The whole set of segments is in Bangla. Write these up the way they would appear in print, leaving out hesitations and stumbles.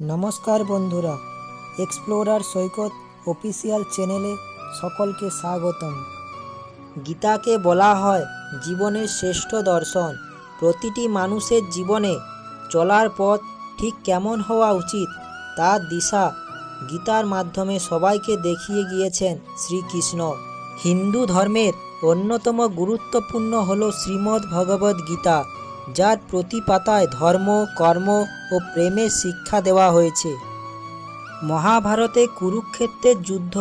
নমস্কার বন্ধুরা, এক্সপ্লোরার সৈকত অফিসিয়াল চ্যানেলে সকলকে স্বাগতম। গীতাকে বলা হয় জীবনের শ্রেষ্ঠ দর্শন। প্রতিটি মানুষের জীবনে চলার পথ ঠিক কেমন হওয়া উচিত তার দিশা গীতার মাধ্যমে সবাইকে দেখিয়ে গিয়েছেন শ্রীকৃষ্ণ। হিন্দু ধর্মের অন্যতম গুরুত্বপূর্ণ হল শ্রীমদ্ ভগবদ্ গীতা, যার প্রতি পাতায় ধর্ম, কর্ম ও প্রেমের শিক্ষা দেওয়া হয়েছে। মহাভারতে কুরুক্ষেত্রের যুদ্ধ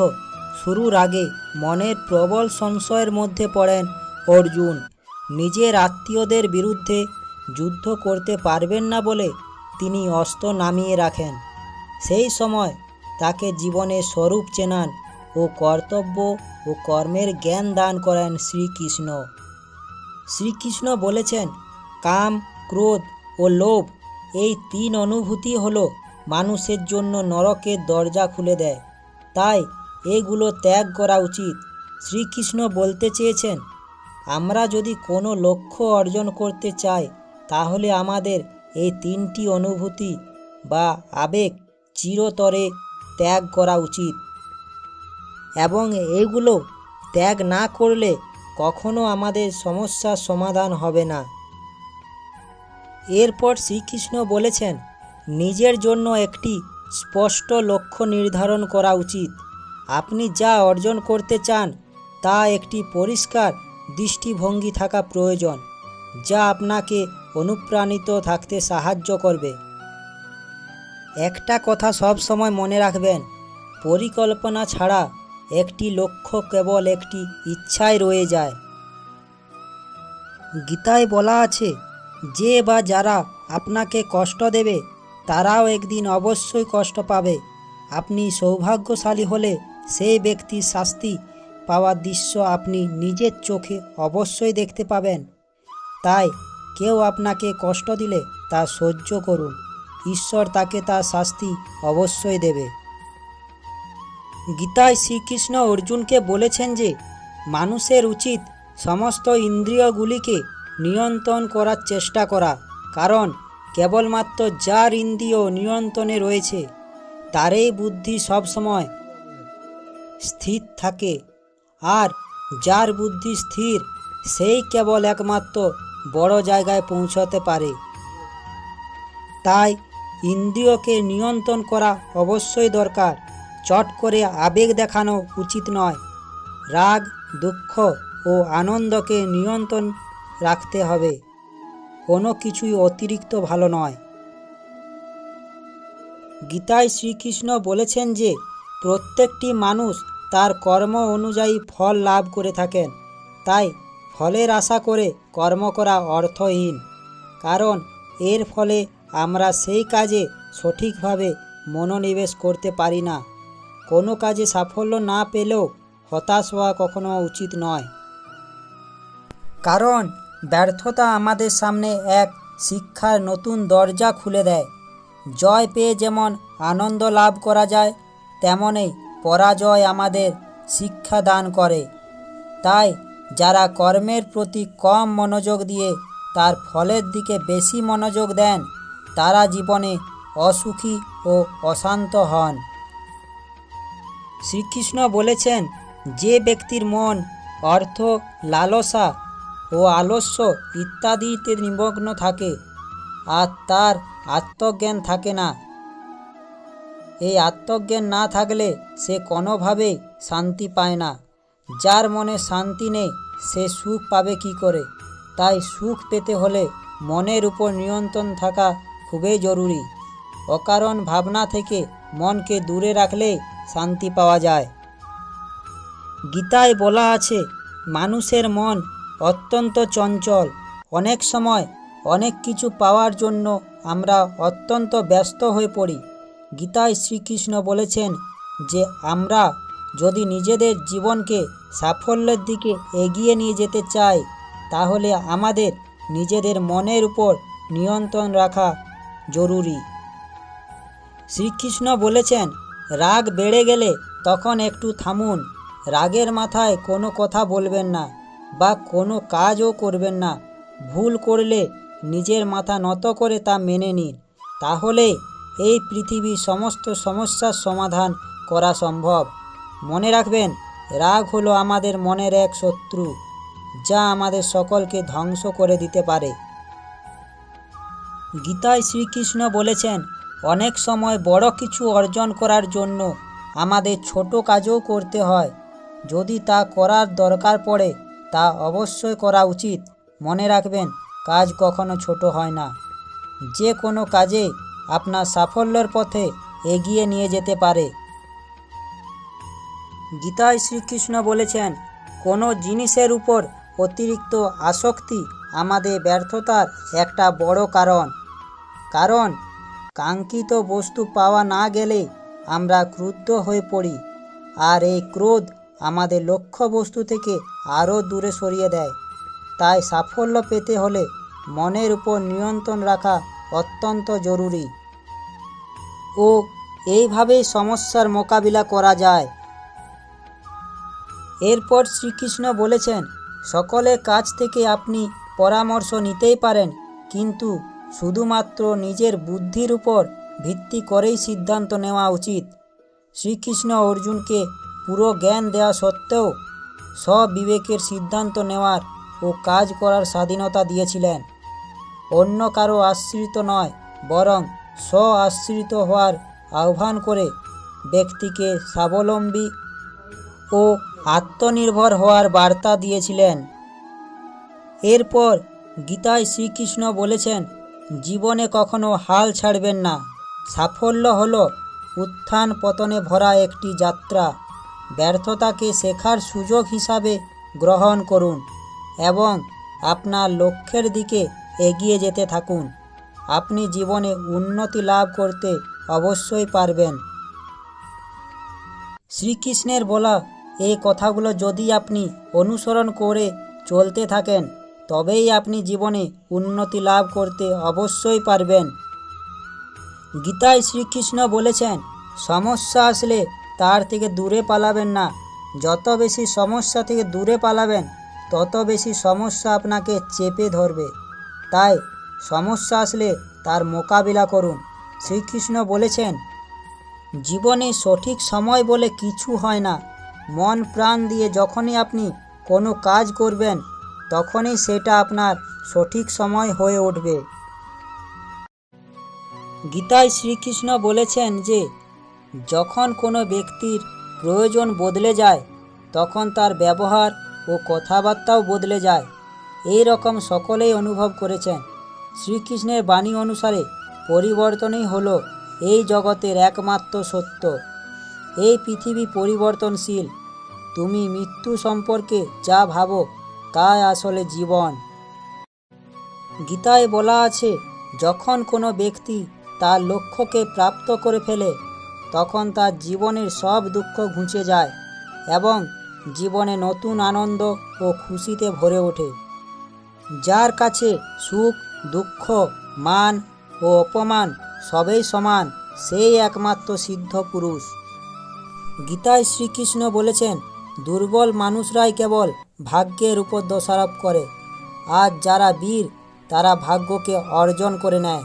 শুরুর আগে মনের প্রবল সংশয়ের মধ্যে পড়েন অর্জুন। নিজের আত্মীয়দের বিরুদ্ধে যুদ্ধ করতে পারবেন না বলে তিনি অস্ত্র নামিয়ে রাখেন। সেই সময় তাকে জীবনের স্বরূপ চেনান ও কর্তব্য ও কর্মের জ্ঞান দান করেন শ্রীকৃষ্ণ। শ্রীকৃষ্ণ বলেছেন, কাম, ক্রোধ ও লোভ এই তিন অনুভূতি হলো মানুষের জন্য নরকের দরজা খুলে দেয়, তাই এগুলো ত্যাগ করা উচিত। শ্রীকৃষ্ণ বলতে চেয়েছেন, আমরা যদি কোনো লক্ষ্য অর্জন করতে চাই তাহলে আমাদের এই তিনটি অনুভূতি বা আবেগ চিরতরে ত্যাগ করা উচিত, এবং এইগুলো ত্যাগ না করলে কখনো আমাদের সমস্যার সমাধান হবে না। এরপর শ্রীকৃষ্ণ বলেছেন, নিজের জন্য একটি স্পষ্ট লক্ষ্য নির্ধারণ করা উচিত। আপনি যা অর্জন করতে চান তা একটি পরিষ্কার দৃষ্টিভঙ্গি থাকা প্রয়োজন, যা আপনাকে অনুপ্রাণিত থাকতে সাহায্য করবে। একটা কথা সব সময় মনে রাখবেন, পরিকল্পনা ছাড়া একটি লক্ষ্য কেবল একটি ইচ্ছায় রয়ে যায়। গীতায় বলা আছে, যে বা যারা আপনাকে কষ্ট দেবে তারাও একদিন অবশ্যই কষ্ট পাবে। আপনি সৌভাগ্যশালী হলে সেই ব্যক্তির শাস্তি পাওয়ার দৃশ্য আপনি নিজের চোখে অবশ্যই দেখতে পাবেন। তাই কেউ আপনাকে কষ্ট দিলে তা সহ্য করুন, ঈশ্বর তাকে তার শাস্তি অবশ্যই দেবে। গীতায় শ্রীকৃষ্ণ অর্জুনকে বলেছেন যে মানুষের উচিত সমস্ত ইন্দ্রিয়গুলিকে নিয়ন্ত্রণ করার চেষ্টা করা, কারণ কেবলমাত্র যার ইন্দ্রিয় নিয়ন্ত্রণে রয়েছে তারই বুদ্ধি সবসময় স্থির থাকে, আর যার বুদ্ধি স্থির সেই কেবল একমাত্র বড় জায়গায় পৌঁছতে পারে। তাই ইন্দ্রিয়কে নিয়ন্ত্রণ করা অবশ্যই দরকার। চট করে আবেগ দেখানো উচিত নয়। রাগ, দুঃখ ও আনন্দকে নিয়ন্ত্রণ রাখতে হবে, কোনো কিছুই অতিরিক্ত ভালো নয়। গীতায় শ্রীকৃষ্ণ বলেছেন যে প্রত্যেকটি মানুষ তার কর্ম অনুযায়ী ফল লাভ করে থাকেন, তাই ফলের আশা করে কর্ম করা অর্থহীন, কারণ এর ফলে আমরা সেই কাজে সঠিকভাবে মনোনিবেশ করতে পারি না। কোনো কাজে সাফল্য না পেলেও হতাশ হওয়া কখনো উচিত নয়, কারণ ব্যর্থতা আমাদের সামনে এক শিক্ষার নতুন দরজা খুলে দেয়। জয় পেয়ে যেমন আনন্দ লাভ করা যায়, তেমনই পরাজয় আমাদের শিক্ষা দান করে। তাই যারা কর্মের প্রতি কম মনোযোগ দিয়ে তার ফলের দিকে বেশি মনোযোগ দেন তারা জীবনে অসুখী ও অশান্ত হন। শ্রীকৃষ্ণ বলেছেন, যে ব্যক্তির মন অর্থ, লালসা ও আলস্য ইত্যাদিতে নিমগ্ন থাকে আর তার আত্মজ্ঞান থাকে না, এই আত্মজ্ঞান না থাকলে সে কোনোভাবেই শান্তি পায় না। যার মনে শান্তি নেই সে সুখ পাবে কি করে? তাই সুখ পেতে হলে মনের উপর নিয়ন্ত্রণ থাকা খুবই জরুরি। অকারণ ভাবনা থেকে মনকে দূরে রাখলেই শান্তি পাওয়া যায়। গীতায় বলা আছে, মানুষের মন অত্যন্ত চঞ্চল। অনেক সময় অনেক কিছু পাওয়ার জন্য আমরা অত্যন্ত ব্যস্ত হয়ে পড়ি। গীতায় শ্রীকৃষ্ণ বলেছেন যে আমরা যদি নিজেদের জীবনকে সাফল্যের দিকে এগিয়ে নিয়ে যেতে চাই তাহলে আমাদের নিজেদের মনের উপর নিয়ন্ত্রণ রাখা জরুরি। শ্রীকৃষ্ণ বলেছেন, রাগ বেড়ে গেলে তখন একটু থামুন। রাগের মাথায় কোনো কথা বলবেন না বা কোনো কাজও করবেন না। ভুল করলে নিজের মাথা নত করে তা মেনে নিন, তাহলে এই পৃথিবীর সমস্ত সমস্যার সমাধান করা সম্ভব। মনে রাখবেন, রাগ হলো আমাদের মনের এক শত্রু, যা আমাদের সকলকে ধ্বংস করে দিতে পারে। গীতায় শ্রীকৃষ্ণ বলেছেন, অনেক সময় বড় কিছু অর্জন করার জন্য আমাদের ছোট কাজও করতে হয়। যদি তা করার দরকার পড়ে, তা অবশ্যই করা উচিত। মনে রাখবেন, কাজ কখনো ছোট হয় না। যে কোনো কাজে আপনার সাফল্যের পথে এগিয়ে নিয়ে যেতে পারে। গীতায় শ্রীকৃষ্ণ বলেছেন, কোনো জিনিসের উপর অতিরিক্ত আসক্তি আমাদের ব্যর্থতার একটা বড় কারণ কাঙ্ক্ষিত বস্তু পাওয়া না গেলে আমরা ক্রুদ্ধ হয়ে পড়ি, আর এই ক্রোধ আমাদের লক্ষ্য বস্তু থেকে আরও দূরে সরিয়ে দেয়। তাই সাফল্য পেতে হলে মনের উপর নিয়ন্ত্রণ রাখা অত্যন্ত জরুরি। ও এইভাবেই সমস্যার মোকাবিলা করা যায়। এরপর শ্রীকৃষ্ণ বলেছেন, সকলের কাছ থেকে আপনি পরামর্শ নিতেই পারেন, কিন্তু শুধুমাত্র নিজের বুদ্ধির উপর ভিত্তি করেই সিদ্ধান্ত নেওয়া উচিত। শ্রীকৃষ্ণ অর্জুনকে পুরো জ্ঞান দেওয়া সত্ত্বেও স্ববিবেকের সিদ্ধান্ত নেওয়ার ও কাজ করার স্বাধীনতা দিয়েছিলেন। অন্য কারো আশ্রিত নয়, বরং স্ব আশ্রিত হওয়ার আহ্বান করে ব্যক্তিকে স্বাবলম্বী ও আত্মনির্ভর হওয়ার বার্তা দিয়েছিলেন। এরপর গীতায় শ্রীকৃষ্ণ বলেছেন, জীবনে কখনো হাল ছাড়বেন না। সাফল্য হলো উত্থান পতনে ভরা একটি যাত্রা। ব্যর্থতাকে শেখার সুযোগ হিসাবে গ্রহণ করুন এবং আপনার লক্ষ্যের দিকে এগিয়ে যেতে থাকুন। আপনি জীবনে উন্নতি লাভ করতে অবশ্যই পারবেন। শ্রীকৃষ্ণের বলা এই কথাগুলো যদি আপনি অনুসরণ করে চলতে থাকেন, তবেই আপনি জীবনে উন্নতি লাভ করতে অবশ্যই পারবেন। গীতায় শ্রীকৃষ্ণ বলেছেন, সমস্যা আসলে তার থেকে দূরে পালাবেন না। যত বেশি সমস্যা থেকে দূরে পালাবেন, তত বেশি সমস্যা আপনাকে চেপে ধরবে। তাই সমস্যা আসলে তার মোকাবিলা করুন। শ্রীকৃষ্ণ বলেছেন, জীবনে সঠিক সময় বলে কিছু হয় না। মন প্রাণ দিয়ে যখনই আপনি কোনো কাজ করবেন, তখনই সেটা আপনার সঠিক সময় হয়ে উঠবে। গীতায় শ্রীকৃষ্ণ বলেছেন যে, যখন কোনো ব্যক্তির প্রয়োজন বদলে যায়, তখন তার ব্যবহার ও কথাবার্তাও বদলে যায়। এই রকম সকলেই অনুভব করেছেন। শ্রীকৃষ্ণের বাণী অনুসারে পরিবর্তনই হলো এই জগতের একমাত্র সত্য। এই পৃথিবী পরিবর্তনশীল। তুমি মৃত্যু সম্পর্কে যা ভাবো, তাই আসলে জীবন। গীতায় বলা আছে, যখন কোনো ব্যক্তি তার লক্ষ্যকে প্রাপ্ত করে ফেলে, তখন তার জীবনের সব দুঃখ ঘুচে যায় এবং জীবনে নতুন আনন্দ ও খুশিতে ভরে ওঠে। যার কাছে সুখ, দুঃখ, মান ও অপমান সবই সমান, সেই একমাত্র সিদ্ধ পুরুষ। গীতায় শ্রীকৃষ্ণ বলেছেন, দুর্বল মানুষরাই কেবল ভাগ্যের উপর দোষারোপ করে, আর যারা বীর তারা ভাগ্যকে অর্জন করে নেয়।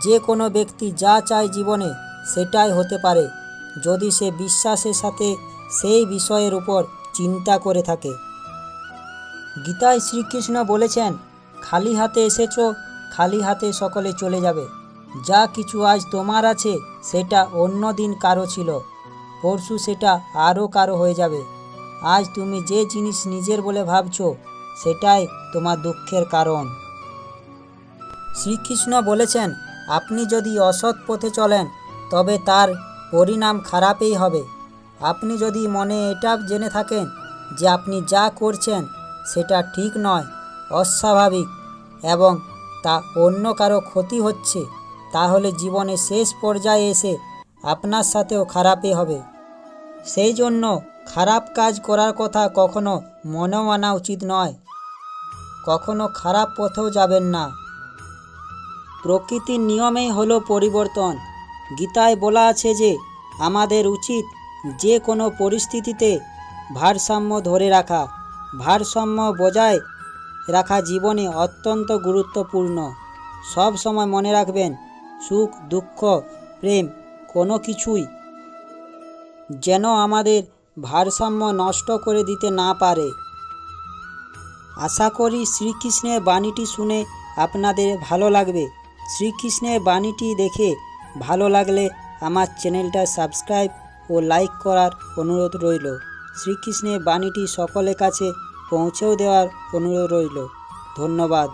যে কোনো ব্যক্তি যা চায় জীবনে, সেটাই হতে পারে, যদি সে বিশ্বাসের সাথে সেই বিষয়ের উপর চিন্তা করে থাকে। গীতায় শ্রীকৃষ্ণ বলেছেন, খালি হাতে এসেছো, খালি হাতে সকলে চলে যাবে। যা কিছু আজ তোমার আছে, সেটা অন্য দিন কারো ছিল, পরশু সেটা আরও কারো হয়ে যাবে। আজ তুমি যে জিনিস নিজের বলে ভাবছো, সেটাই তোমার দুঃখের কারণ। শ্রীকৃষ্ণ বলেছেন, আপনি যদি অসৎ পথে চলেন, তবে তার পরিণাম খারাপই হবে। আপনি যদি মনে এটা জেনে থাকেন যে আপনি যা করছেন সেটা ঠিক নয়, অস্বাভাবিক এবং তা অন্য কারো ক্ষতি হচ্ছে, তাহলে জীবনের শেষ পর্যায়ে এসে আপনার সাথেও খারাপই হবে। সেই জন্য খারাপ কাজ করার কথা কখনো মনেও আনা উচিত নয়। কখনো খারাপ পথেও যাবেন না। প্রকৃতির নিয়মেই হলো পরিবর্তন। গীতায় বলা আছে যে, আমাদের উচিত যে কোনো পরিস্থিতিতে ভারসাম্য ধরে রাখা। ভারসাম্য বজায় রাখা জীবনে অত্যন্ত গুরুত্বপূর্ণ। সব সময় মনে রাখবেন, সুখ দুঃখ প্রেম কোনো কিছুই যেন আমাদের ভারসাম্য নষ্ট করে দিতে না পারে। আশা করি শ্রীকৃষ্ণের বাণীটি শুনে আপনাদের ভালো লাগবে। শ্রীকৃষ্ণের বাণীটি দেখে ভালো লাগলে আমার চ্যানেলটা সাবস্ক্রাইব ও লাইক করার অনুরোধ রইল। শ্রীকৃষ্ণের বাণীটি সকলের কাছে পৌঁছেও দেওয়ার অনুরোধ রইল। ধন্যবাদ।